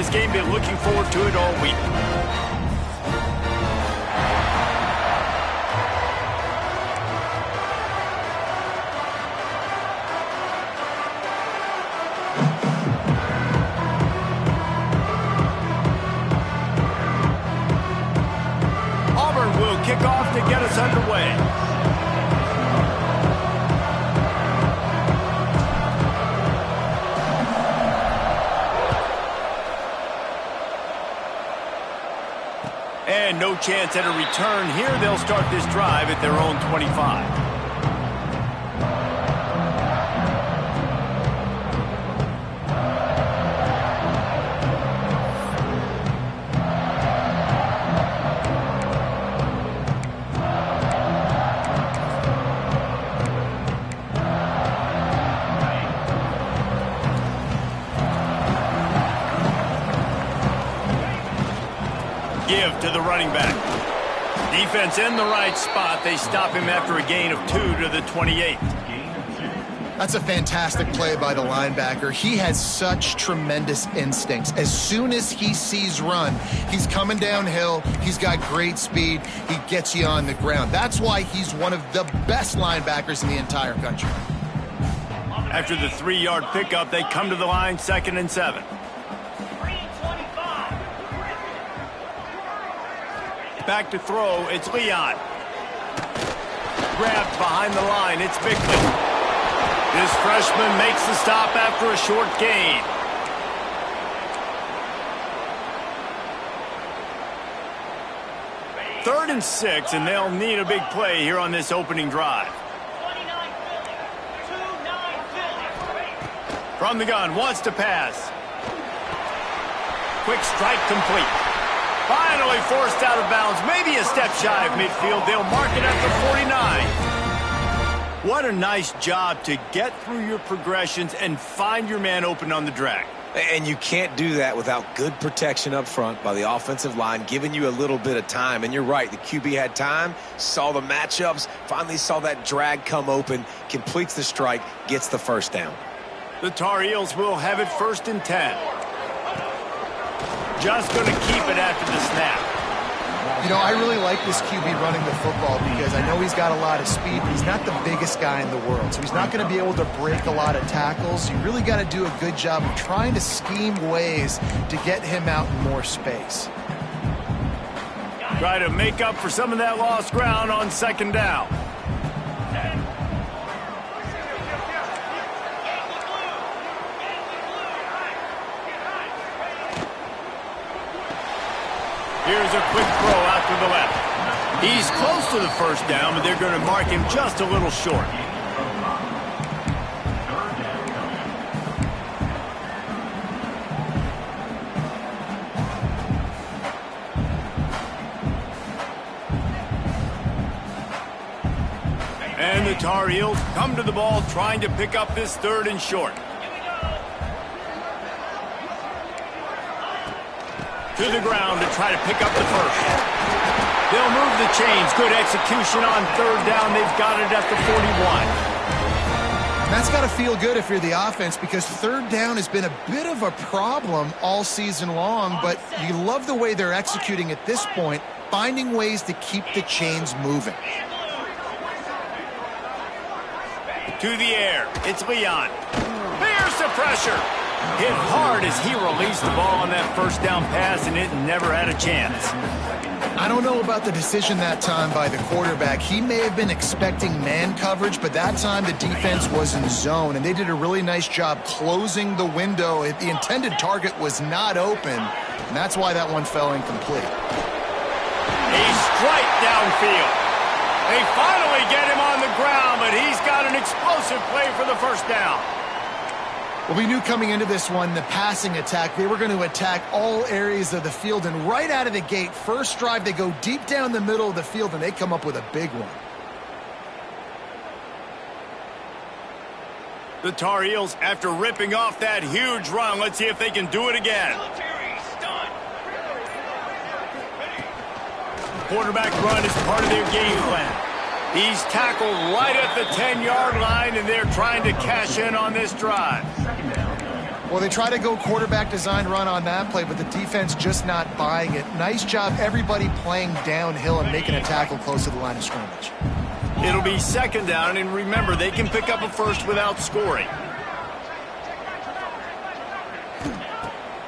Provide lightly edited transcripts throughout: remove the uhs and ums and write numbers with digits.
this game. Been looking forward to it all week. Auburn will kick off to get us underway. And no chance at a return here. They'll start this drive at their own 25. Give to the running back. Defense in the right spot. They stop him after a gain of 2 to the 28. That's a fantastic play by the linebacker. He has such tremendous instincts. As soon as he sees run, he's coming downhill. He's got great speed. He gets you on the ground. That's why he's one of the best linebackers in the entire country. After the 3-yard pickup, they come to the line, 2nd and 7. Back to throw, it's Leon. Grabbed behind the line, it's Bickley. This freshman makes the stop after a short gain. Third and 6, and they'll need a big play here on this opening drive. From the gun, wants to pass. Quick strike complete. Finally forced out of bounds, maybe a step shy of midfield. They'll mark it at the 49. What a nice job to get through your progressions and find your man open on the drag. And you can't do that without good protection up front by the offensive line, giving you a little bit of time. And you're right, the QB had time, saw the matchups, finally saw that drag come open, completes the strike, gets the first down. The Tar Heels will have it 1st and 10. Just going to keep it after the snap. You know, I really like this QB running the football because I know he's got a lot of speed, but he's not the biggest guy in the world. So he's not going to be able to break a lot of tackles. You really got to do a good job of trying to scheme ways to get him out in more space. Try to make up for some of that lost ground on 2nd down. Here's a quick throw out to the left. He's close to the first down, but they're going to mark him just a little short. And the Tar Heels come to the ball trying to pick up this 3rd and short. To the ground to try to pick up the first. They'll move the chains. Good execution on 3rd down. They've got it at the 41. That's got to feel good if you're the offense because 3rd down has been a bit of a problem all season long, but you love the way they're executing at this point, finding ways to keep the chains moving. To the air. It's Leon. There's the pressure. Hit hard as he released the ball on that 1st down pass, and it never had a chance. I don't know about the decision that time by the quarterback. He may have been expecting man coverage, but that time the defense was in zone, and they did a really nice job closing the window. The intended target was not open, and that's why that one fell incomplete. A strike downfield. They finally get him on the ground, but he's got an explosive play for the 1st down. Well, we knew coming into this one, the passing attack, they were going to attack all areas of the field. And right out of the gate, first drive, they go deep down the middle of the field, and they come up with a big one. The Tar Heels, after ripping off that huge run, let's see if they can do it again. Quarterback run is part of their game plan. He's tackled right at the 10-yard line, and they're trying to cash in on this drive. Well, they try to go quarterback design run on that play, but the defense just not buying it. Nice job, everybody playing downhill and making a tackle close to the line of scrimmage. It'll be second down, and remember, they can pick up a first without scoring.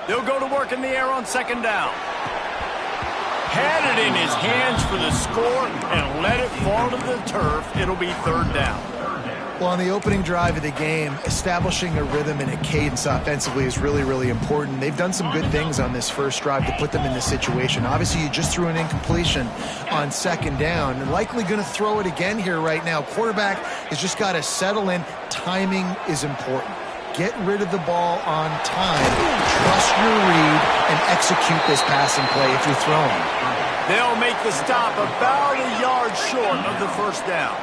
They'll go to work in the air on second down. Had it in his hands for the score and let it fall to the turf. It'll be third down. Well, on the opening drive of the game, establishing a rhythm and a cadence offensively is really, really important. They've done some good things on this first drive to put them in this situation. Obviously, you just threw an incompletion on second down and likely going to throw it again here right now. Quarterback has just got to settle in. Timing is important. Get rid of the ball on time. Trust your read and execute this passing play if you're throwing. They'll make the stop about a yard short of the first down.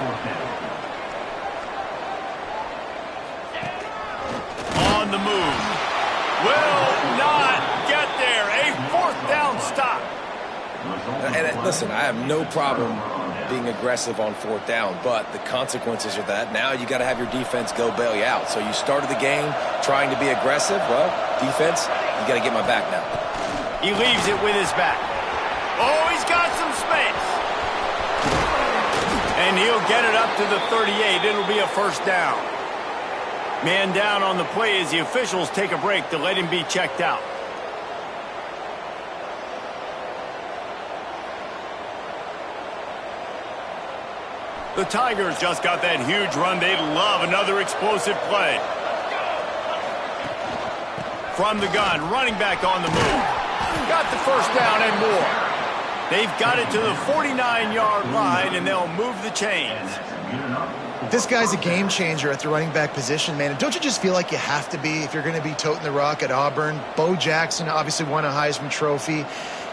On the move. Will not get there. A fourth down stop. And listen, I have no problem being aggressive on fourth down, but the consequences are that now you got to have your defense go bail you out. So you started the game trying to be aggressive. Well, defense, you got to get my back now. He leaves it with his back. Oh, he's got some space. And he'll get it up to the 38. It'll be a first down. Man down on the play as the officials take a break to let him be checked out. The Tigers just got that huge run. They'd love another explosive play. From the gun, running back on the move. Got the first down and more. They've got it to the 49-yard line, and they'll move the chains. This guy's a game changer at the running back position, man. And don't you just feel like you have to be if you're going to be toting the rock at Auburn? Bo Jackson obviously won a Heisman Trophy.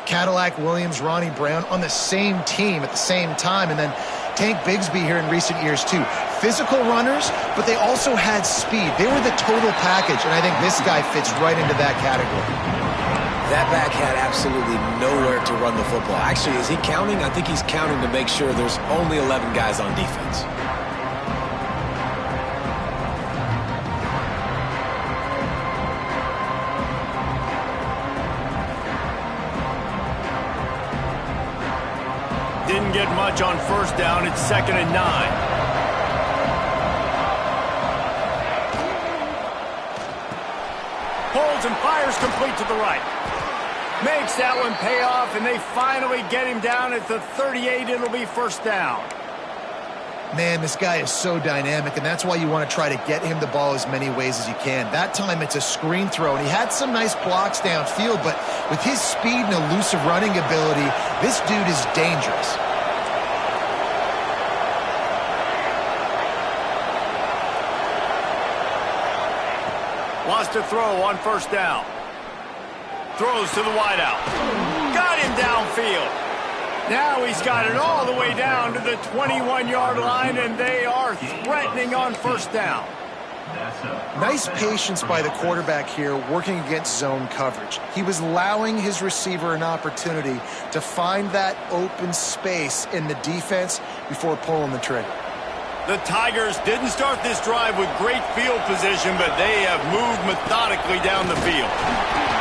Cadillac Williams, Ronnie Brown on the same team at the same time. And then Tank Bigsby here in recent years, too. Physical runners, but they also had speed. They were the total package, and I think this guy fits right into that category. That back had absolutely nowhere to run the football. Actually, is he counting? I think he's counting to make sure there's only 11 guys on defense. Didn't get much on first down. It's 2nd and 9. Holds and fires complete to the right. Makes that one pay off, and they finally get him down at the 38. It'll be first down. Man, this guy is so dynamic, and that's why you want to try to get him the ball as many ways as you can. That time it's a screen throw, and he had some nice blocks downfield, but with his speed and elusive running ability, this dude is dangerous. Wants to throw on first down. Throws to the wideout. Got him downfield. Now he's got it all the way down to the 21-yard line, and they are threatening on first down. Nice patience by the quarterback here working against zone coverage. He was allowing his receiver an opportunity to find that open space in the defense before pulling the trigger. The Tigers didn't start this drive with great field position, but they have moved methodically down the field.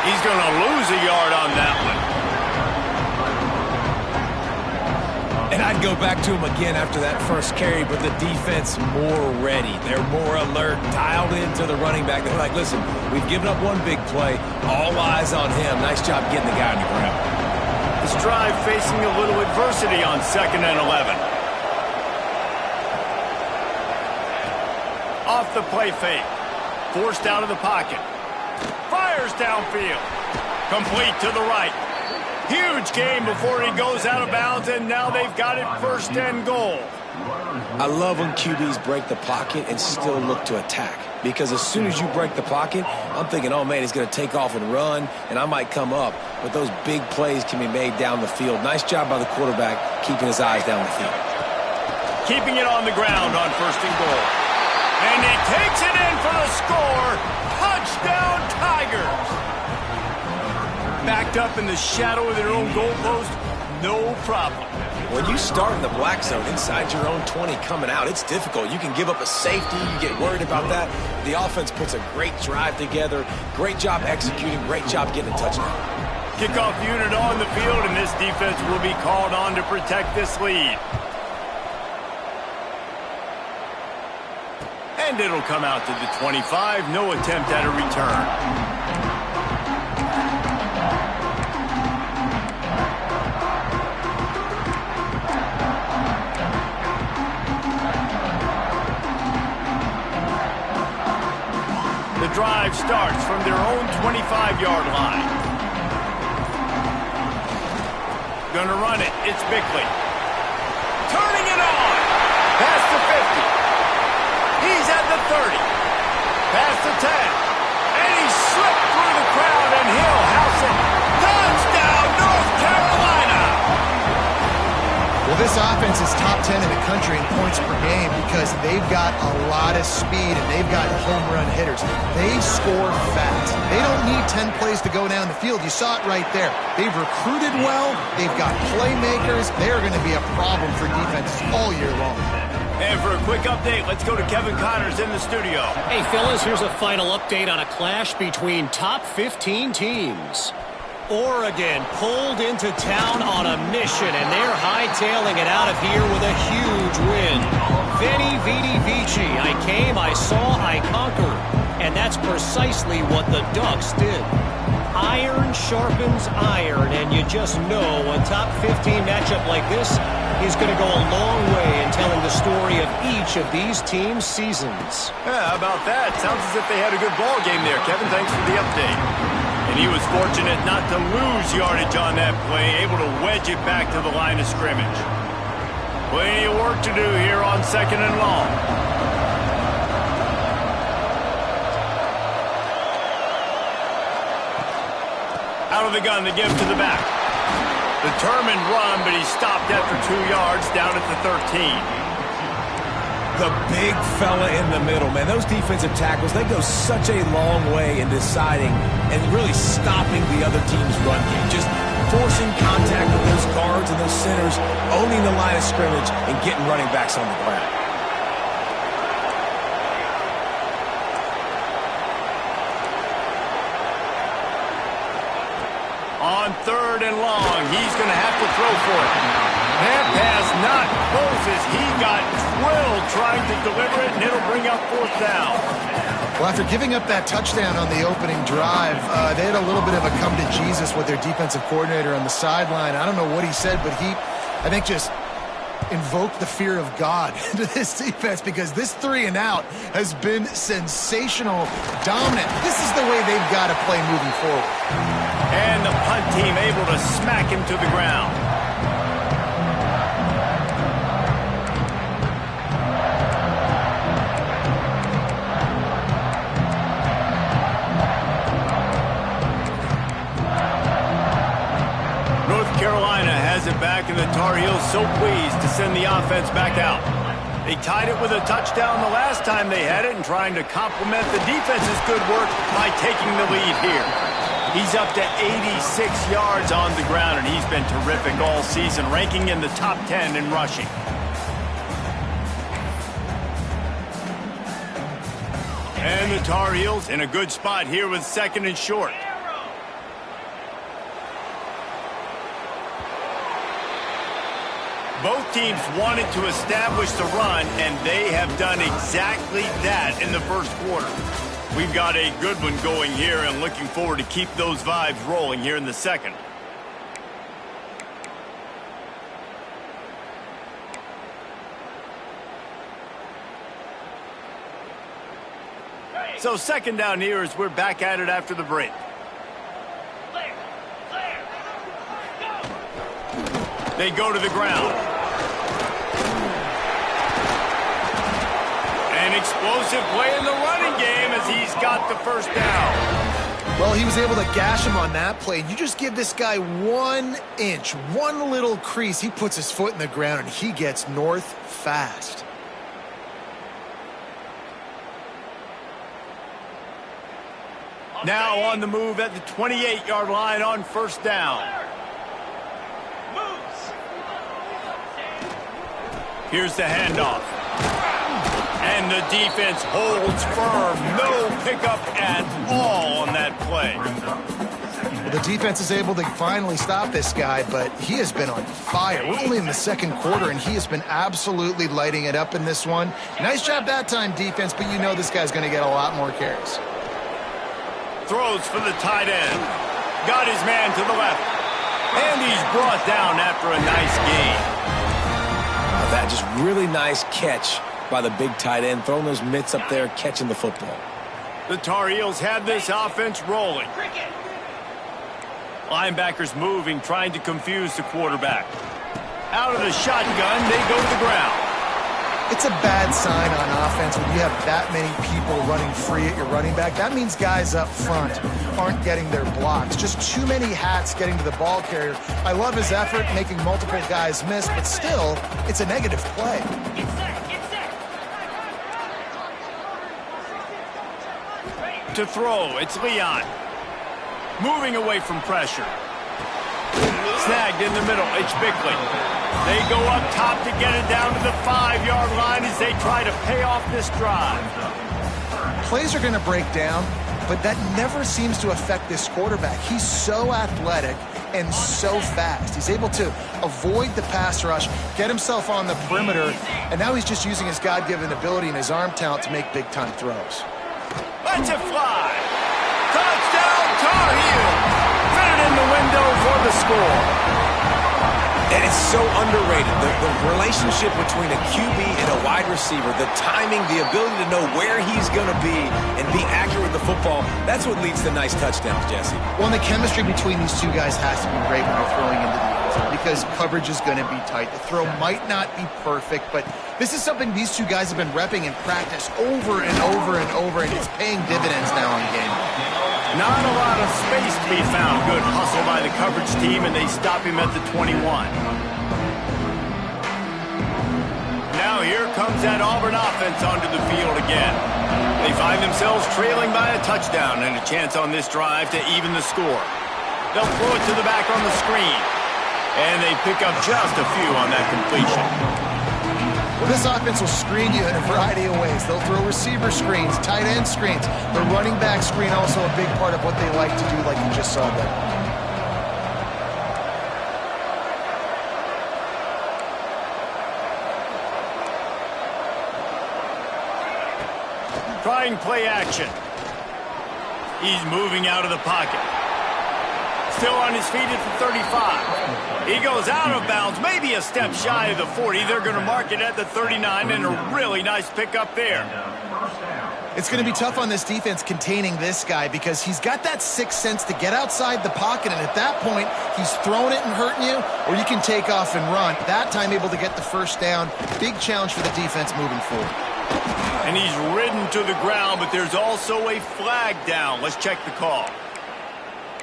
He's going to lose a yard on that one. And I'd go back to him again after that first carry, but the defense more ready. They're more alert, dialed into the running back. They're like, listen, we've given up one big play. All eyes on him. Nice job getting the guy on the ground. This drive facing a little adversity on 2nd and 11. Off the play fake. Forced out of the pocket. Fires downfield. Complete to the right. Huge game before he goes out of bounds, and now they've got it 1st and goal. I love when QBs break the pocket and still look to attack. Because as soon as you break the pocket, I'm thinking, oh, man, he's going to take off and run, and I might come up. But those big plays can be made down the field. Nice job by the quarterback keeping his eyes down the field. Keeping it on the ground on 1st and goal. And he takes it in for the score. Touchdown, Tigers. Backed up in the shadow of their own goalpost, no problem. When you start in the black zone inside your own 20 coming out, it's difficult. You can give up a safety. You get worried about that. The offense puts a great drive together. Great job executing. Great job getting a touchdown. Kickoff unit on the field, and this defense will be called on to protect this lead. And it'll come out to the 25. No attempt at a return. The drive starts from their own 25-yard line. Gonna run it. It's Bickley. Turning it on. Past the 50. He's at the 30. Past the 10. And he slipped through the crowd, and he'll house it. Touchdown, North Carolina! Well, this offense is top 10 in the country in points per game because they've got a lot of speed and they've got home run hitters. They score fast. They don't need 10 plays to go down the field. You saw it right there. They've recruited well. They've got playmakers. They're going to be a problem for defenses all year long. And for a quick update, let's go to Kevin Connors in the studio. Hey, fellas, here's a final update on a clash between top 15 teams. Oregon pulled into town on a mission, and they're hightailing it out of here with a huge win. Veni, vidi, vici. I came, I saw, I conquered. And that's precisely what the Ducks did. Iron sharpens iron, and you just know a top 15 matchup like this is going to go a long way in telling the story of each of these teams' seasons. Yeah, how about that? Sounds as if they had a good ball game there. Kevin, thanks for the update. And he was fortunate not to lose yardage on that play, able to wedge it back to the line of scrimmage. Plenty of work to do here on 2nd and long. Out of the gun, the give to the back. Determined run, but he stopped after 2 yards down at the 13. The big fella in the middle, man. Those defensive tackles, they go such a long way in deciding and really stopping the other team's run game. Just forcing contact with those guards and those centers, owning the line of scrimmage, and getting running backs on the ground. On 3rd and long, he's going to have to throw for it. That pass not close as he got drilled trying to deliver it, and it'll bring up 4th down. Well, after giving up that touchdown on the opening drive, they had a little bit of a come to Jesus with their defensive coordinator on the sideline. I don't know what he said, but he, I think, just invoked the fear of God into this defense because this 3 and out has been sensational, dominant. This is the way they've got to play moving forward. And the punt team able to smack him to the ground. North Carolina has it back, and the Tar Heels so pleased to send the offense back out. They tied it with a touchdown the last time they had it and trying to complement the defense's good work by taking the lead here. He's up to 86 yards on the ground, and he's been terrific all season, ranking in the top 10 in rushing. And the Tar Heels in a good spot here with 2nd and short. Both teams wanted to establish the run, and they have done exactly that in the first quarter. We've got a good one going here and looking forward to keep those vibes rolling here in the second. So 2nd down here as we're back at it after the break. They go to the ground. An explosive play in the running game as he's got the 1st down. Well, he was able to gash him on that play. You just give this guy 1 inch, one little crease, he puts his foot in the ground and he gets north fast. Now on the move at the 28-yard line on 1st down. Here's the handoff. And the defense holds firm. No pickup at all on that play. Well, the defense is able to finally stop this guy, but he has been on fire. We're only in the second quarter, and he has been absolutely lighting it up in this one. Nice job that time, defense, but you know this guy's going to get a lot more carries. Throws for the tight end. Got his man to the left. And he's brought down after a nice gain. That just really nice catch by the big tight end, throwing those mitts up there, catching the football. The Tar Heels have this offense rolling. Linebackers moving, trying to confuse the quarterback. Out of the shotgun, they go to the ground. It's a bad sign on offense when you have that many people running free at your running back. That means guys up front aren't getting their blocks. Just too many hats getting to the ball carrier. I love his effort, making multiple guys miss, but still, it's a negative play. To throw, it's Leon. Moving away from pressure. Snagged in the middle, it's Bickley. They go up top to get it down to the 5-yard line as they try to pay off this drive. Plays are going to break down, but that never seems to affect this quarterback. He's so athletic and so fast. He's able to avoid the pass rush, get himself on the perimeter, and now he's just using his God-given ability and his arm talent to make big-time throws. Let's it fly. Touchdown, Tar Heels. Fit it in the window for the score. And it's so underrated. The relationship between a QB and a wide receiver, the timing, the ability to know where he's going to be and be accurate with the football, that's what leads to nice touchdowns, Jesse. Well, and the chemistry between these two guys has to be great when they're throwing into the end zone because coverage is going to be tight. The throw might not be perfect, but this is something these two guys have been repping in practice over and over and over, and it's paying dividends now in game. Not a lot of space to be found. Good hustle by the coverage team, and they stop him at the 21. Now here comes that Auburn offense onto the field again. They find themselves trailing by a touchdown and a chance on this drive to even the score. They'll throw it to the back on the screen, and they pick up just a few on that completion. Well, this offense will screen you in a variety of ways. They'll throw receiver screens, tight end screens. The running back screen also a big part of what they like to do, like you just saw there. Trying play action. He's moving out of the pocket. Still on his feet at the 35. He goes out of bounds, maybe a step shy of the 40. They're going to mark it at the 39, and a really nice pickup there. It's going to be tough on this defense containing this guy because he's got that sixth sense to get outside the pocket, and at that point, he's throwing it and hurting you, or you can take off and run. That time able to get the first down. Big challenge for the defense moving forward. And he's ridden to the ground, but there's also a flag down. Let's check the call.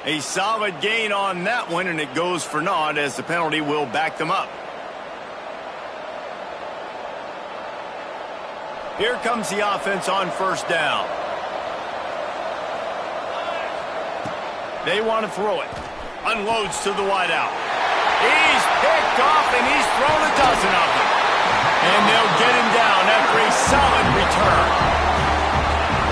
A solid gain on that one, and it goes for naught as the penalty will back them up. Here comes the offense on first down. They want to throw it. Unloads to the wideout. He's picked off, and he's thrown a dozen of them. And they'll get him down after a solid return.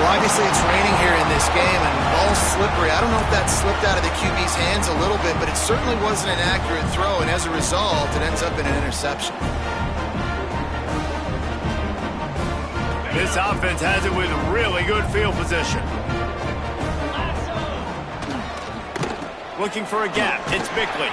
Well, obviously it's raining here in this game, and the ball's slippery. I don't know if that slipped out of the QB's hands a little bit, but it certainly wasn't an accurate throw, and as a result, it ends up in an interception. This offense has it with really good field position. Looking for a gap. It's Bickley.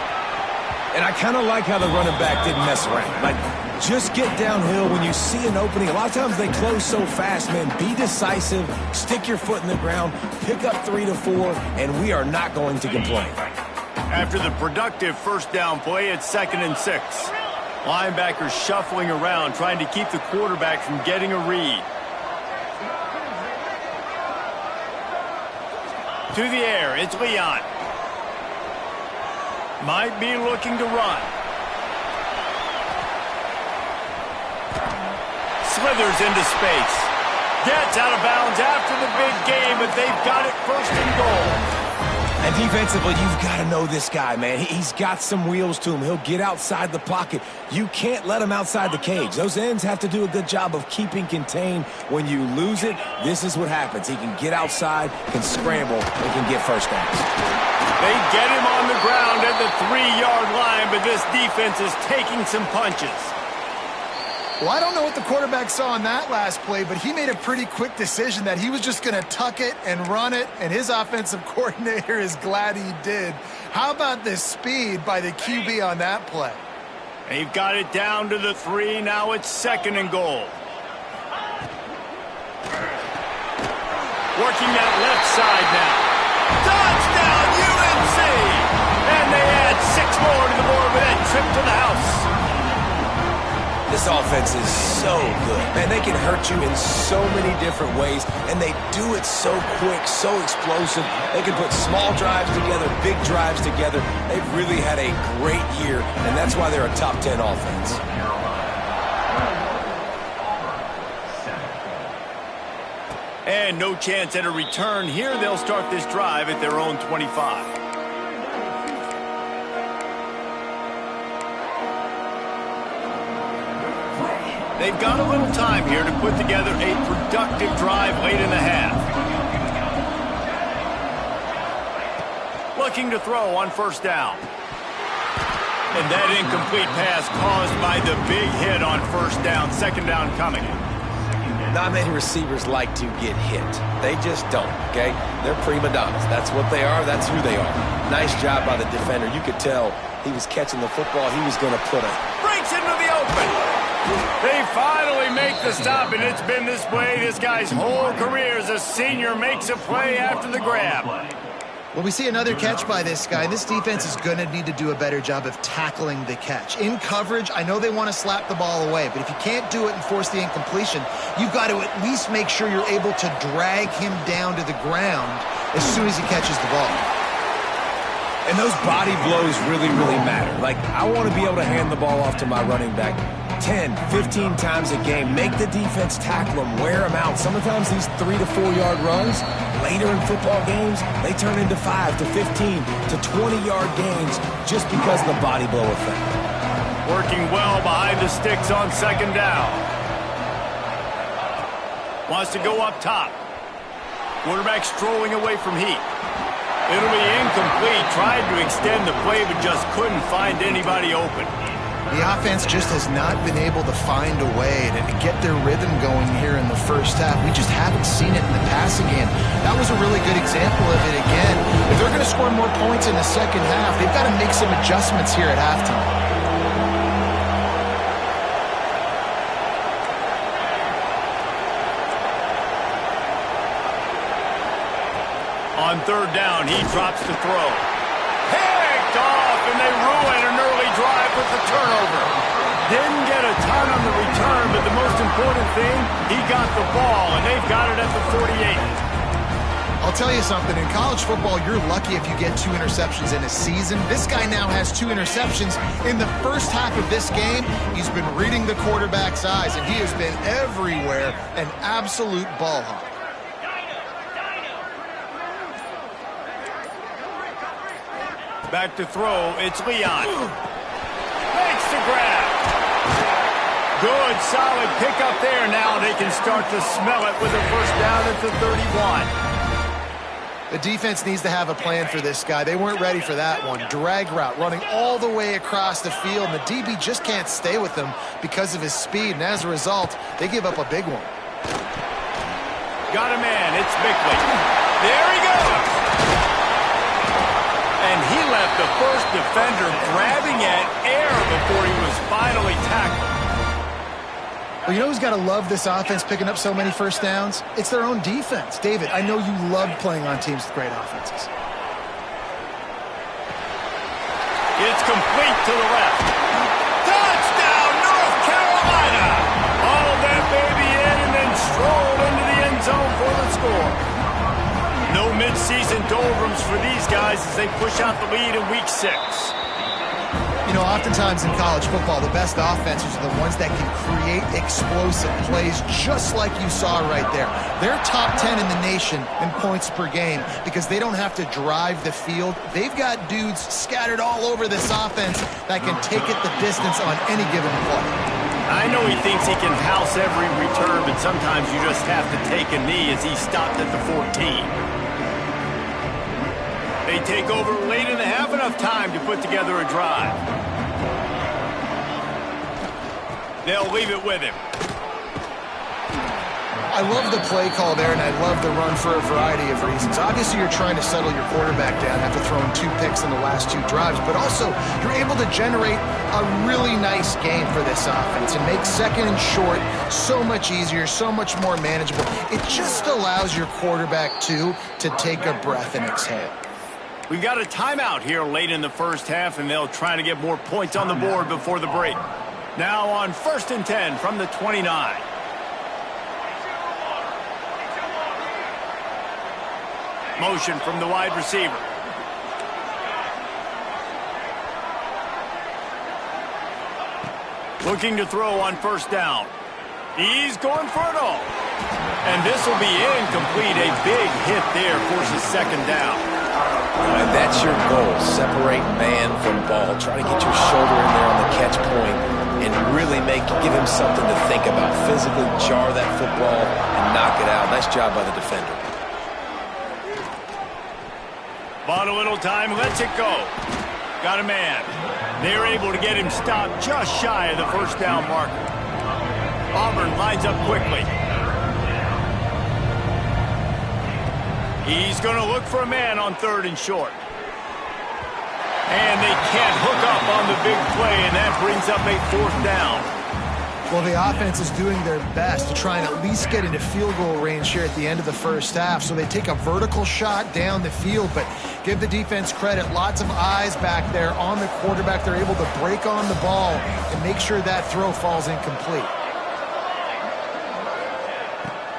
And I kind of like how the running back didn't mess around. Like, just get downhill when you see an opening. A lot of times they close so fast, man. Be decisive, stick your foot in the ground, pick up 3 to 4, and we are not going to complain. After the productive first down play, it's 2nd and 6. Linebackers shuffling around, trying to keep the quarterback from getting a read. To the air, it's Leon. Might be looking to run. Slithers into space. Gets out of bounds after the big game, but they've got it 1st and goal. And defensively, you've got to know this guy, man. He's got some wheels to him. He'll get outside the pocket. You can't let him outside the cage. Those ends have to do a good job of keeping contained. When you lose it, this is what happens. He can get outside, can scramble, and can get first downs. They get him on the ground at the 3-yard line, but this defense is taking some punches. Well, I don't know what the quarterback saw on that last play, but he made a pretty quick decision that he was just going to tuck it and run it, and his offensive coordinator is glad he did. How about this speed by the QB on that play? They've got it down to the 3. Now it's 2nd and goal. Working that left side now. Touchdown, UNC! And they add 6 more to the board with that trip to the house. This offense is so good. Man, they can hurt you in so many different ways, and they do it so quick, so explosive. They can put small drives together, big drives together. They've really had a great year, and that's why they're a top 10 offense. And no chance at a return here. They'll start this drive at their own 25. They've got a little time here to put together a productive drive late in the half. Looking to throw on 1st down. And that incomplete pass caused by the big hit on 1st down. 2nd down coming. Not many receivers like to get hit. They just don't, okay? They're prima donnas. That's what they are. That's who they are. Nice job by the defender. You could tell he was catching the football. He was going to put a... Breaks into the open. They finally make the stop, and it's been this way this guy's whole career as a senior. Makes a play after the grab. Well, we see another catch by this guy. This defense is going to need to do a better job of tackling the catch. In coverage, I know they want to slap the ball away, but if you can't do it and force the incompletion, you've got to at least make sure you're able to drag him down to the ground as soon as he catches the ball. And those body blows really, really matter. Like, I want to be able to hand the ball off to my running back 10, 15 times a game. Make the defense tackle them, wear them out. Sometimes these 3 to 4 yard runs, later in football games, they turn into 5 to 15 to 20-yard gains just because of the body blow effect. Working well behind the sticks on 2nd down. Wants to go up top. Quarterback strolling away from heat. It'll be incomplete. Tried to extend the play, but just couldn't find anybody open. The offense just has not been able to find a way to get their rhythm going here in the 1st half. We just haven't seen it in the passing game. That was a really good example of it again. If they're going to score more points in the 2nd half, they've got to make some adjustments here at halftime. On 3rd down, he drops the throw. Picked off, and they ruin an early drive with the turnover. Didn't get a ton on the return, but the most important thing, he got the ball, and they've got it at the 48. I'll tell you something. In college football, you're lucky if you get 2 interceptions in a season. This guy now has 2 interceptions. In the 1st half of this game, he's been reading the quarterback's eyes, and he has been everywhere, an absolute ball hawk. Back to throw, it's Leon. Makes the grab. Good, solid pickup there. Now they can start to smell it with a 1st down at the 31. The defense needs to have a plan for this guy. They weren't ready for that one. Drag route, running all the way across the field, and the DB just can't stay with him because of his speed, and as a result, they give up a big one. Got a man, it's Bickley. There he goes. And he left the first defender grabbing at air before he was finally tackled. Well, you know who's got to love this offense picking up so many 1st downs? It's their own defense. David, I know you love playing on teams with great offenses. It's complete to the left. Touchdown, North Carolina! All that baby in and then strolled into the end zone for the score. No midseason doldrums for these guys as they push out the lead in Week 6. You know, oftentimes in college football, the best offenses are the ones that can create explosive plays just like you saw right there. They're top 10 in the nation in points per game because they don't have to drive the field. They've got dudes scattered all over this offense that can take it the distance on any given play. I know he thinks he can house every return, but sometimes you just have to take a knee as he stopped at the 14. They take over late in the half, enough time to put together a drive. They'll leave it with him. I love the play call there, and I love the run for a variety of reasons. Obviously, you're trying to settle your quarterback down after throwing 2 picks in the last 2 drives, but also you're able to generate a really nice game for this offense and make second and short so much easier, so much more manageable. It just allows your quarterback, too, to take a breath and exhale. We've got a timeout here late in the first half, and they'll try to get more points on the board before the break. Now on 1st and 10 from the 29. Motion from the wide receiver. Looking to throw on 1st down. He's going for it all. And this will be incomplete. A big hit there forces 2nd down. And that's your goal. Separate man from ball. Try to get your shoulder in there on the catch point and really give him something to think about. Physically jar that football and knock it out. Nice job by the defender. Bought a little time, lets it go. Got a man. They're able to get him stopped just shy of the 1st down marker. Auburn lines up quickly. He's going to look for a man on 3rd and short. And they can't hook up on the big play, and that brings up a 4th down. Well, the offense is doing their best to try and at least get into field goal range here at the end of the first half. So they take a vertical shot down the field, but give the defense credit. Lots of eyes back there on the quarterback. They're able to break on the ball and make sure that throw falls incomplete.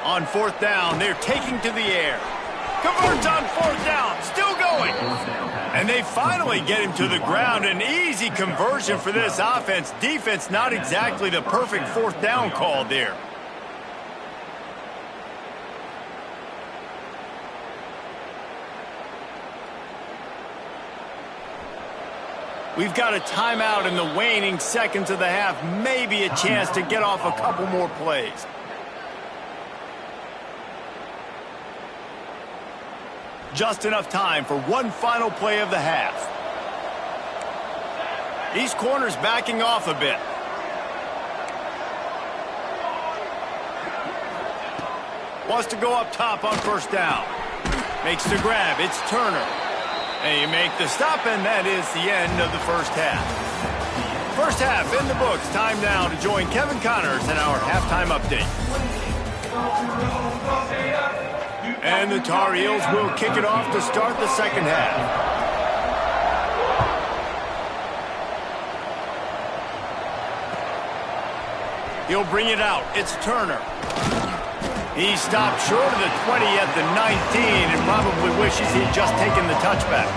On 4th down, they're taking to the air. Converts on 4th down, still going. And they finally get him to the ground. An easy conversion for this offense. Defense not exactly the perfect 4th down call there. We've got a timeout in the waning seconds of the half. Maybe a chance to get off a couple more plays. Just enough time for one final play of the half. These corners backing off a bit. Wants to go up top on 1st down. Makes the grab. It's Turner. And you make the stop, and that is the end of the first half. First half in the books. Time now to join Kevin Connors in our halftime update. And the Tar Heels will kick it off to start the second half. He'll bring it out. It's Turner. He stopped short of the 20 at the 19 and probably wishes he'd just taken the touchback.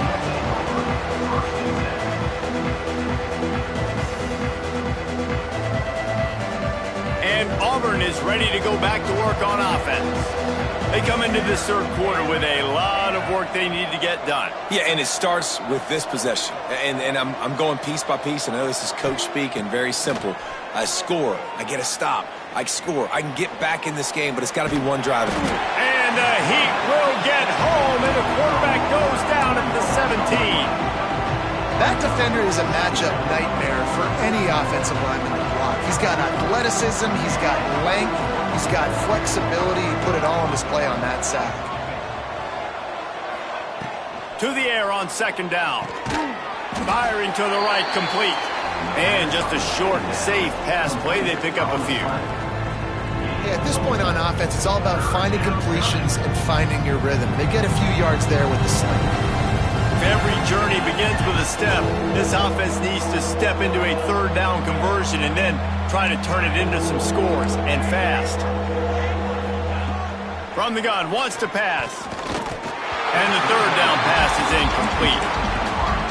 And Auburn is ready to go back to work on offense. They come into this 3rd quarter with a lot of work they need to get done. Yeah, and it starts with this possession. And I'm going piece by piece. I know this is coach speak and very simple. I score. I get a stop. I score. I can get back in this game, but it's got to be one drive. And the Heat will get home, and the quarterback goes down at the 17. That defender is a matchup nightmare for any offensive lineman to block. He's got athleticism. He's got length. He's got flexibility. He put it all on display on that sack. To the air on 2nd down. Firing to the right, complete. And just a short, safe pass play. They pick up a few. Yeah, at this point on offense, it's all about finding completions and finding your rhythm. They get a few yards there with the sling. If every journey begins with a step, this offense needs to step into a 3rd down conversion and then try to turn it into some scores, and fast. From the gun, wants to pass. And the 3rd down pass is incomplete.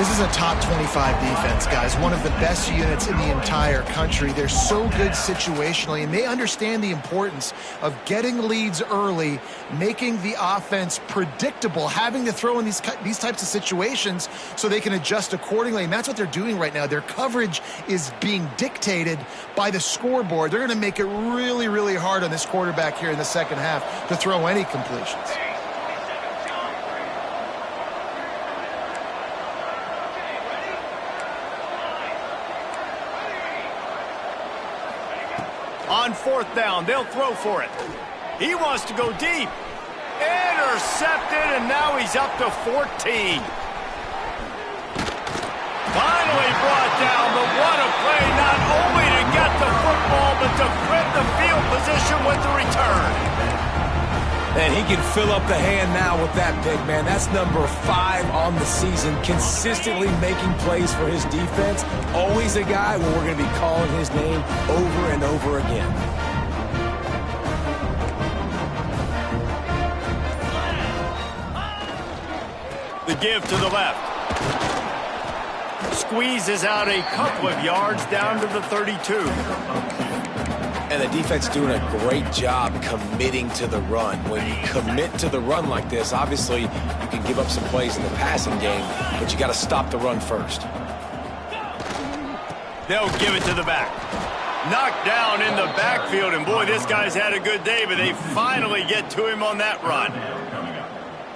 This is a top 25 defense, guys. One of the best units in the entire country. They're so good situationally, and they understand the importance of getting leads early, making the offense predictable, having to throw in these types of situations so they can adjust accordingly, and that's what they're doing right now. Their coverage is being dictated by the scoreboard. They're going to make it really, really hard on this quarterback here in the second half to throw any completions. On fourth down, they'll throw for it. He wants to go deep. Intercepted, and now he's up to 14. Finally brought down, but what a play, not only to get the football, but to flip the field position with the return. And he can fill up the hand now with that pick, man. That's number 5 on the season, consistently making plays for his defense. Always a guy where we're going to be calling his name over and over again. The give to the left. Squeezes out a couple of yards down to the 32. And the defense doing a great job committing to the run. When you commit to the run like this, obviously you can give up some plays in the passing game, but you got to stop the run first. They'll give it to the back. Knocked down in the backfield, and boy, this guy's had a good day, but they finally get to him on that run.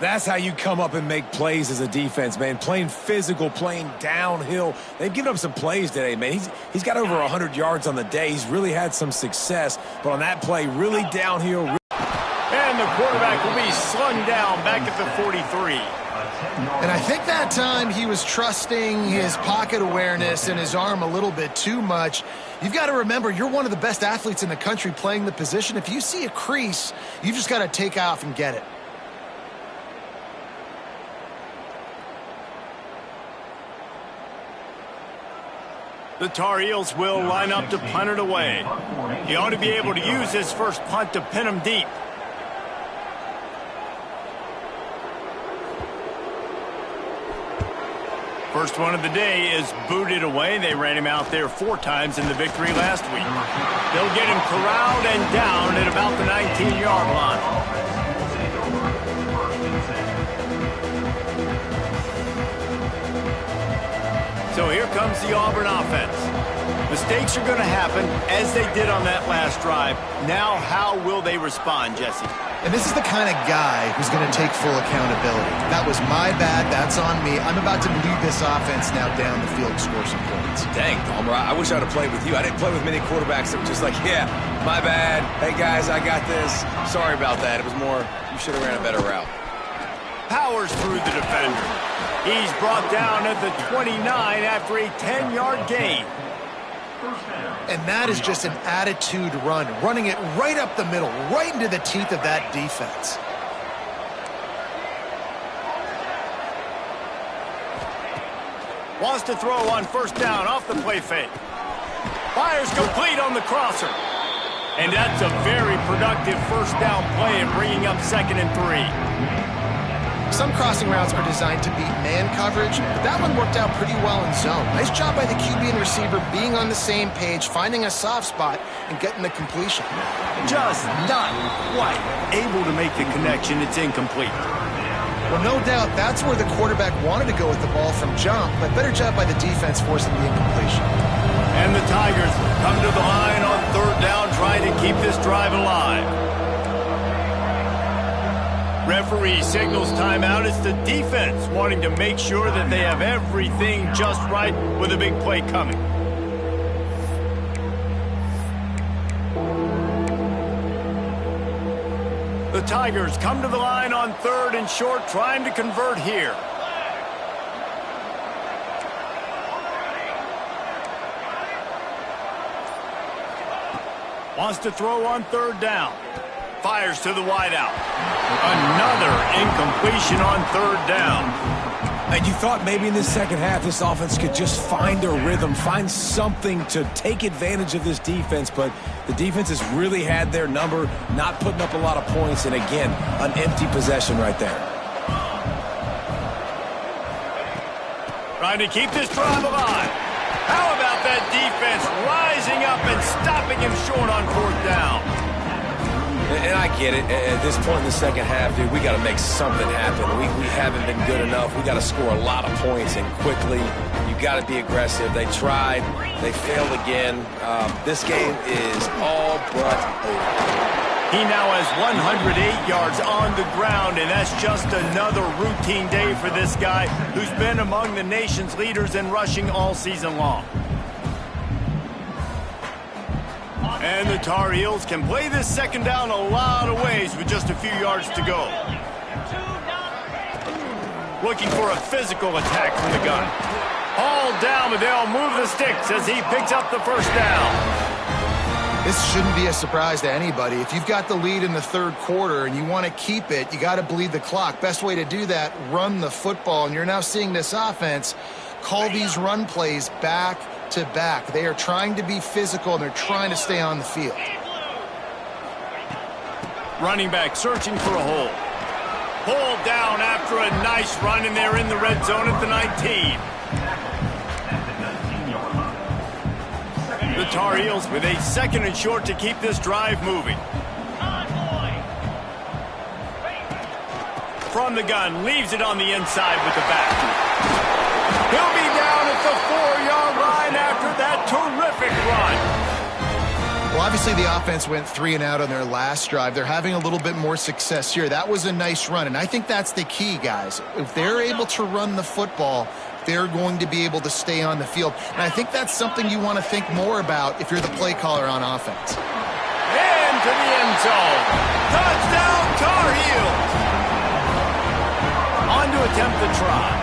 That's how you come up and make plays as a defense, man. Playing physical, playing downhill. They've given up some plays today, man. He's got over 100 yards on the day. He's really had some success. But on that play, really downhill. And the quarterback will be slung down back at the 43. And I think that time he was trusting his pocket awareness and his arm a little bit too much. You've got to remember, you're one of the best athletes in the country playing the position. If you see a crease, you've just got to take off and get it. The Tar Heels will line up to punt it away. He ought to be able to use his first punt to pin him deep. First one of the day is booted away. They ran him out there 4 times in the victory last week. They'll get him corralled and down at about the 19-yard line. So here comes the Auburn offense. Mistakes are going to happen, as they did on that last drive. Now, how will they respond, Jesse? And this is the kind of guy who's going to take full accountability. That was my bad. That's on me. I'm about to lead this offense now down the field and score some points. Dang, Palmer, I wish I would have played with you. I didn't play with many quarterbacks that were just like, yeah, my bad. Hey, guys, I got this. Sorry about that. It was more, you should have ran a better route. Powers through the defender. He's brought down at the 29 after a 10-yard gain. And that is just an attitude run, running it right up the middle, right into the teeth of that defense. Wants to throw on first down off the play fake. Fires complete on the crosser. And that's a very productive first down play in bringing up 2nd and 3. Some crossing routes are designed to beat man coverage, but that one worked out pretty well in zone. Nice job by the QB and receiver being on the same page, finding a soft spot, and getting the completion. Just not quite able to make the connection. It's incomplete. Well, no doubt that's where the quarterback wanted to go with the ball from jump, but better job by the defense forcing the incompletion. And the Tigers come to the line on 3rd down, trying to keep this drive alive. Referee signals timeout. It's the defense wanting to make sure that they have everything just right with a big play coming. The Tigers come to the line on 3rd and short, trying to convert here. Wants to throw on 3rd down. Fires to the wideout. Another incompletion on 3rd down. And you thought maybe in the second half this offense could just find a rhythm, find something to take advantage of this defense, but the defense has really had their number, not putting up a lot of points, and again, an empty possession right there. Trying to keep this drive alive. How about that defense rising up and stopping him short on 4th down? And I get it. At this point in the second half, dude, we got to make something happen. We haven't been good enough. We got to score a lot of points and quickly. You got to be aggressive. They tried. They failed again. This game is all but over. He now has 108 yards on the ground, and that's just another routine day for this guy who's been among the nation's leaders in rushing all season long. And the Tar Heels can play this second down a lot of ways with just a few yards to go. Looking for a physical attack from the gun. Hauled down, but they'll move the sticks as he picks up the 1st down. This shouldn't be a surprise to anybody. If you've got the lead in the 3rd quarter and you want to keep it, you got to bleed the clock. Best way to do that, run the football. And you're now seeing this offense call these run plays back to back. They are trying to be physical, and they're trying to stay on the field. Running back searching for a hole. Pulled down after a nice run, and they're in the red zone at the 19. The Tar Heels with a 2nd and short to keep this drive moving. From the gun, leaves it on the inside with the back. He'll be down at the 4-yard line after that terrific run. Well, obviously the offense went 3 and out on their last drive. They're having a little bit more success here. That was a nice run, and I think that's the key, guys. If they're able to run the football, they're going to be able to stay on the field. And I think that's something you want to think more about if you're the play caller on offense. And to the end zone. Touchdown, Tar Heels. On to attempt the try.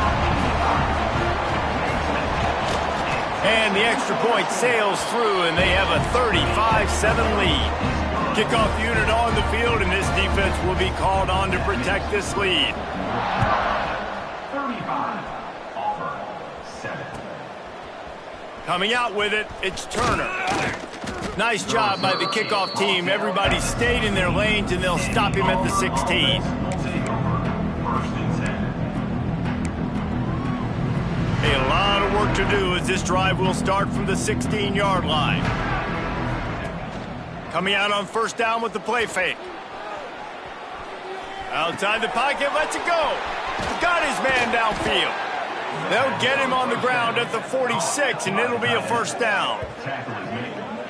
And the extra point sails through, and they have a 35-7 lead. Kickoff unit on the field, and this defense will be called on to protect this lead. 35. Coming out with it, it's Turner. Nice job by the kickoff team. Everybody stayed in their lanes, and they'll stop him at the 16. A lot of work to do as this drive will start from the 16-yard line. Coming out on 1st down with the play fake. Outside the pocket, lets it go. Got his man downfield. They'll get him on the ground at the 46, and it'll be a 1st down.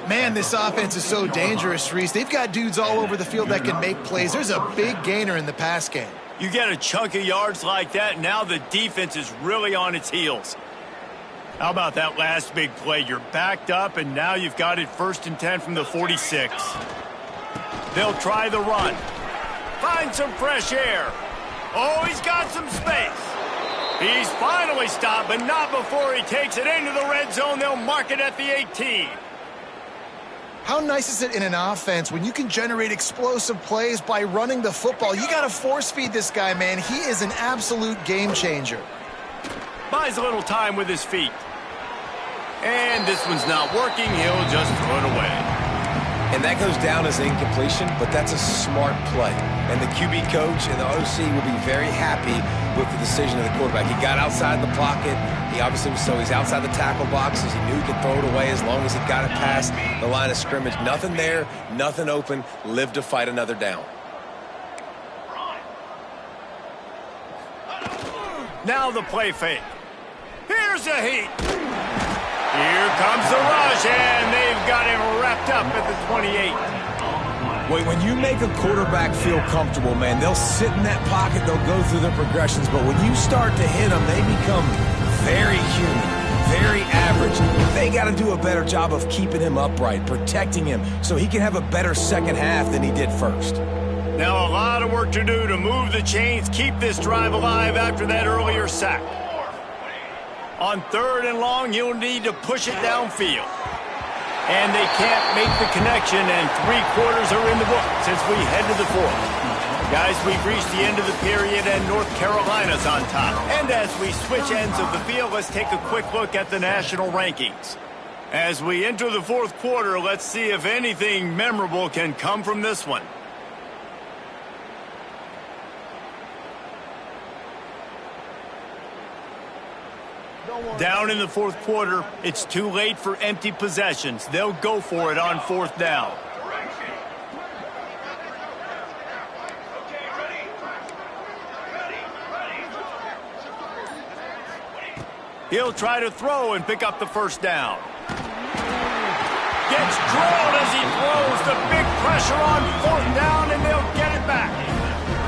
Man, this offense is so dangerous, Reese. They've got dudes all over the field that can make plays. There's a big gainer in the pass game. You get a chunk of yards like that, now the defense is really on its heels. How about that last big play? You're backed up, and now you've got it 1st and 10 from the 46. They'll try the run. Find some fresh air. Oh, he's got some space. He's finally stopped, but not before he takes it into the red zone. They'll mark it at the 18. How nice is it in an offense when you can generate explosive plays by running the football? You got to force feed this guy, man. He is an absolute game changer. Buys a little time with his feet. And this one's not working. He'll just throw it away. And that goes down as an incompletion, but that's a smart play. And the QB coach and the OC will be very happy with the decision of the quarterback. He got outside the pocket. He obviously so he's outside the tackle boxes. He knew he could throw it away as long as he got it past the line of scrimmage. Nothing there, nothing open. Live to fight another down. Now the play fake. Here's a heat. Here comes the rush, and they've got him wrapped up at the 28. Wait, when you make a quarterback feel comfortable, man, they'll sit in that pocket, they'll go through their progressions, but when you start to hit them, they become very human, very average. They got to do a better job of keeping him upright, protecting him, so he can have a better second half than he did first. Now a lot of work to do to move the chains, keep this drive alive after that earlier sack. On 3rd and long, you'll need to push it downfield. And they can't make the connection, and 3/4 are in the books as we head to the 4th. Guys, we've reached the end of the period, and North Carolina's on top. And as we switch ends of the field, let's take a quick look at the national rankings. As we enter the 4th quarter, let's see if anything memorable can come from this one. The Down in the fourth quarter, it's too late for empty possessions. They'll go for it on fourth down. He'll try to throw and pick up the first down. Gets drilled as he throws. The big pressure on fourth down, and they'll get it back.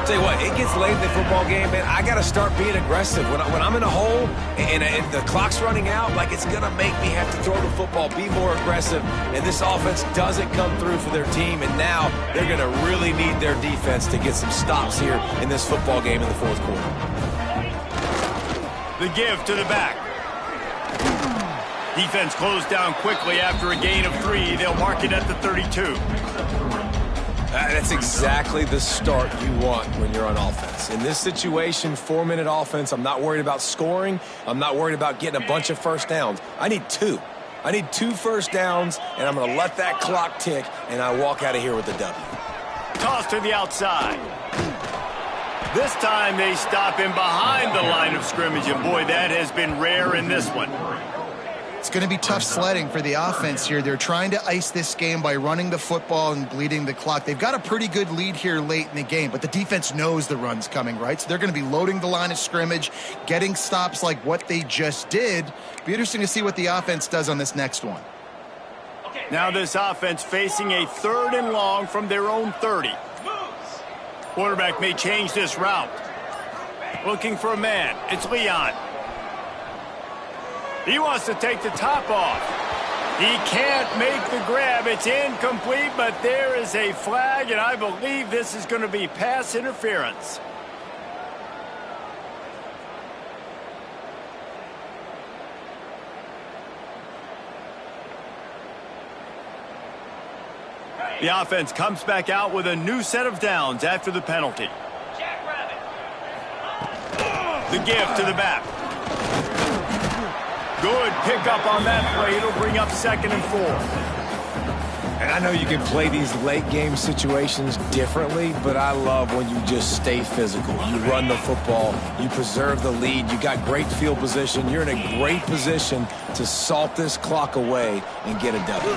Tell you what, it gets late in the football game, man. I got to start being aggressive. When I'm in a hole and the clock's running out, like, it's going to make me have to throw the football, be more aggressive. And this offense doesn't come through for their team, and now they're going to really need their defense to get some stops here in this football game in the fourth quarter. The give to the back. Defense closed down quickly after a gain of 3. They'll mark it at the 32. That's exactly the start you want when you're on offense. In this situation, 4-minute offense, I'm not worried about scoring. I'm not worried about getting a bunch of first downs. I need 2. I need 2 first downs, and I'm going to let that clock tick, and I walk out of here with a W. Toss to the outside. This time they stop him behind the line of scrimmage, and boy, that has been rare in this one. It's going to be tough sledding for the offense here. They're trying to ice this game by running the football and bleeding the clock. They've got a pretty good lead here late in the game, but the defense knows the run's coming, right? So they're going to be loading the line of scrimmage, getting stops like what they just did. Be interesting to see what the offense does on this next one. Now this offense facing a 3rd and long from their own 30. Quarterback may change this route. Looking for a man. It's Leon. He wants to take the top off. He can't make the grab. It's incomplete, but there is a flag, and I believe this is going to be pass interference. The offense comes back out with a new set of downs after the penalty. The give to the back. Good pickup on that play. It'll bring up 2nd and 4. And I know you can play these late game situations differently, but I love when you just stay physical. You run the football, you preserve the lead, you got great field position, you're in a great position to salt this clock away and get a W.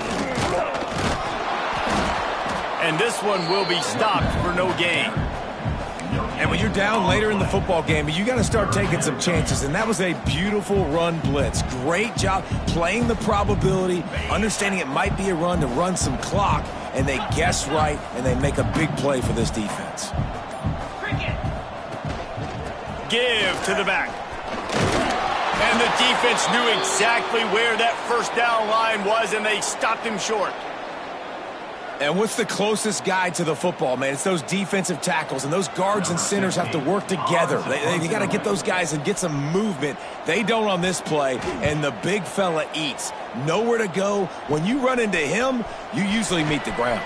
And this one will be stopped for no gain. And when you're down later in the football game, you got to start taking some chances. And that was a beautiful run blitz. Great job playing the probability, understanding it might be a run to run some clock, and they guess right, and they make a big play for this defense. Give to the back. And the defense knew exactly where that first down line was, and they stopped him short. And what's the closest guy to the football, man? It's those defensive tackles, and those guards and centers have to work together. They got to get those guys and get some movement. They don't on this play, and the big fella eats. Nowhere to go. When you run into him, you usually meet the ground.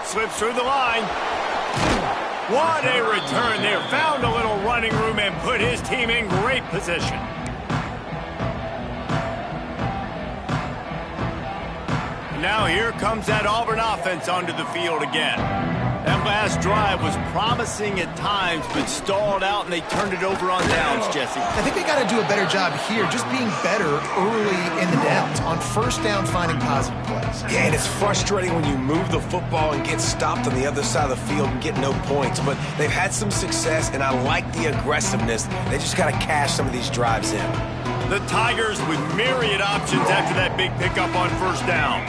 Slips through the line. What a return there. Found a little running room and put his team in great position. Now here comes that Auburn offense onto the field again. That last drive was promising at times, but stalled out, and they turned it over on downs, Jesse. I think they got to do a better job here, just being better early in the downs. On first down, finding positive plays. Yeah, and it's frustrating when you move the football and get stopped on the other side of the field and get no points. But they've had some success, and I like the aggressiveness. They just got to cash some of these drives in. The Tigers with myriad options after that big pickup on first down.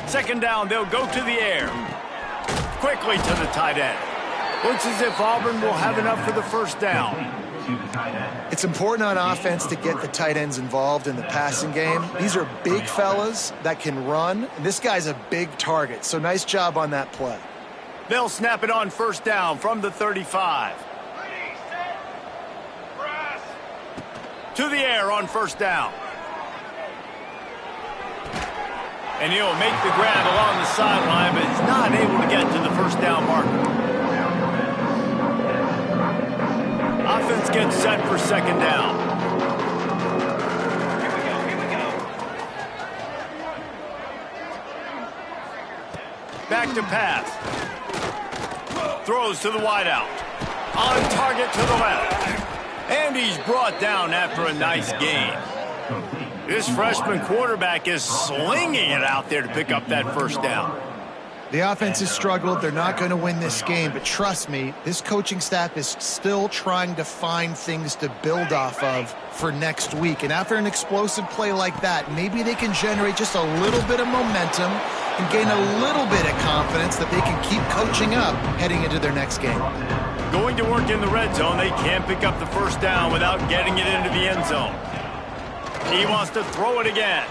Second down, they'll go to the air. Quickly to the tight end. Looks as if Auburn will have enough for the first down. It's important on offense to get the tight ends involved in the passing game. These are big fellas that can run. And this guy's a big target, so nice job on that play. They'll snap it on first down from the 35. To the air on first down. And he'll make the grab along the sideline, but he's not able to get to the first down marker. Offense gets set for second down. Back to pass. Throws to the wideout. On target to the left. And he's brought down after a nice gain. This freshman quarterback is slinging it out there to pick up that first down. The offense has struggled. They're not going to win this game, but trust me, this coaching staff is still trying to find things to build off of for next week. And after an explosive play like that, maybe they can generate just a little bit of momentum and gain a little bit of confidence that they can keep coaching up heading into their next game. Going to work in the red zone, they can't pick up the first down without getting it into the end zone. He wants to throw it again.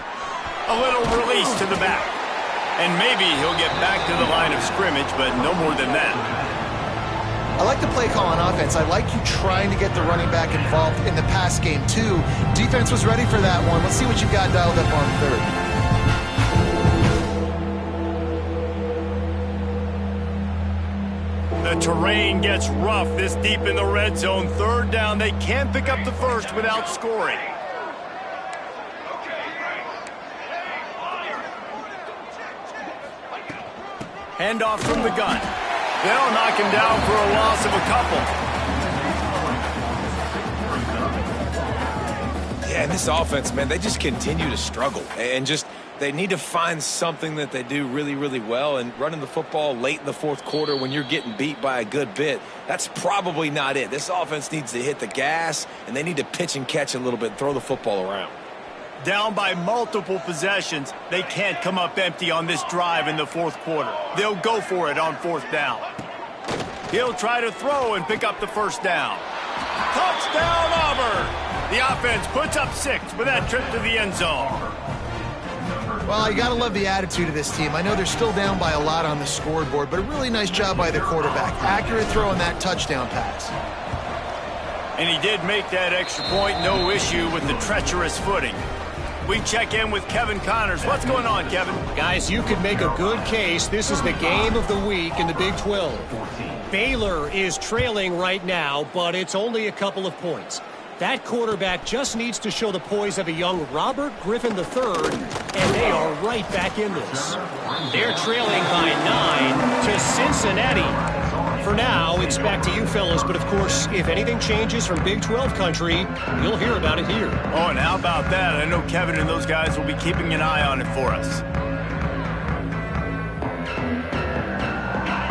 A little release to the back. And maybe he'll get back to the line of scrimmage, but no more than that. I like the play call on offense. I like you trying to get the running back involved in the pass game, too. Defense was ready for that one. Let's see what you've got dialed up on third. The terrain gets rough this deep in the red zone. Third down, they can't pick up the first without scoring. Handoff from the gun. They'll knock him down for a loss of a couple. Yeah, and this offense, man, they just continue to struggle. And just, they need to find something that they do really, really well. And running the football late in the fourth quarter when you're getting beat by a good bit, that's probably not it. This offense needs to hit the gas, and they need to pitch and catch a little bit and throw the football around. Down by multiple possessions, they can't come up empty on this drive in the fourth quarter. They'll go for it on fourth down. He'll try to throw and pick up the first down. Touchdown, Auburn! The offense puts up 6 with that trip to the end zone. Well, you got to love the attitude of this team. I know they're still down by a lot on the scoreboard, but a really nice job by the quarterback. Accurate throw on that touchdown pass. And he did make that extra point, no issue with the treacherous footing. We check in with Kevin Connors. What's going on, Kevin? Guys, you could make a good case. This is the game of the week in the Big 12. Baylor is trailing right now, but it's only a couple of points. That quarterback just needs to show the poise of a young Robert Griffin III, and they are right back in this. They're trailing by 9 to Cincinnati. For now, it's back to you fellas, but of course, if anything changes from Big 12 country, you'll hear about it here. Oh, and how about that? I know Kevin and those guys will be keeping an eye on it for us.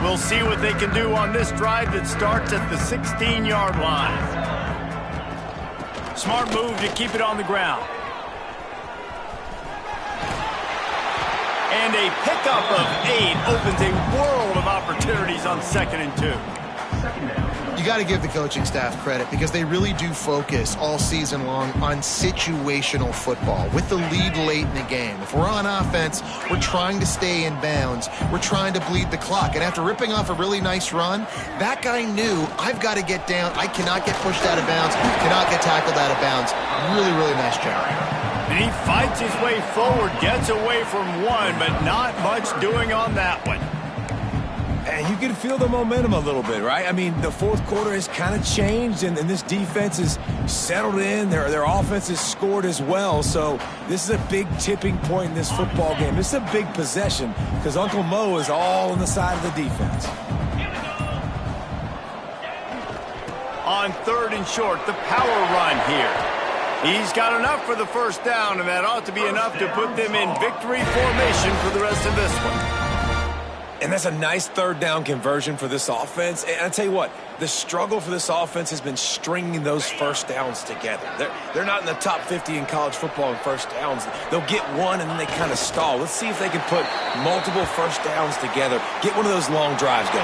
We'll see what they can do on this drive that starts at the 16-yard line. Smart move to keep it on the ground. And a pickup of 8 opens a world of opportunities on 2nd and 2. You got to give the coaching staff credit because they really do focus all season long on situational football with the lead late in the game. If we're on offense, we're trying to stay in bounds. We're trying to bleed the clock. And after ripping off a really nice run, that guy knew, I've got to get down. I cannot get pushed out of bounds, cannot get tackled out of bounds. Really, really nice job. And he fights his way forward, gets away from one, but not much doing on that one. And you can feel the momentum a little bit, right? I mean, the fourth quarter has kind of changed, and this defense is settled in. Their offense has scored as well. So this is a big tipping point in this football game. This is a big possession because Uncle Mo is all on the side of the defense. On 3rd and short, the power run here. He's got enough for the first down, and that ought to be enough to put them in victory formation for the rest of this one. And that's a nice 3rd down conversion for this offense. And I tell you what, the struggle for this offense has been stringing those first downs together. They're not in the top 50 in college football in first downs. They'll get one and then they kind of stall. Let's see if they can put multiple first downs together, get one of those long drives going.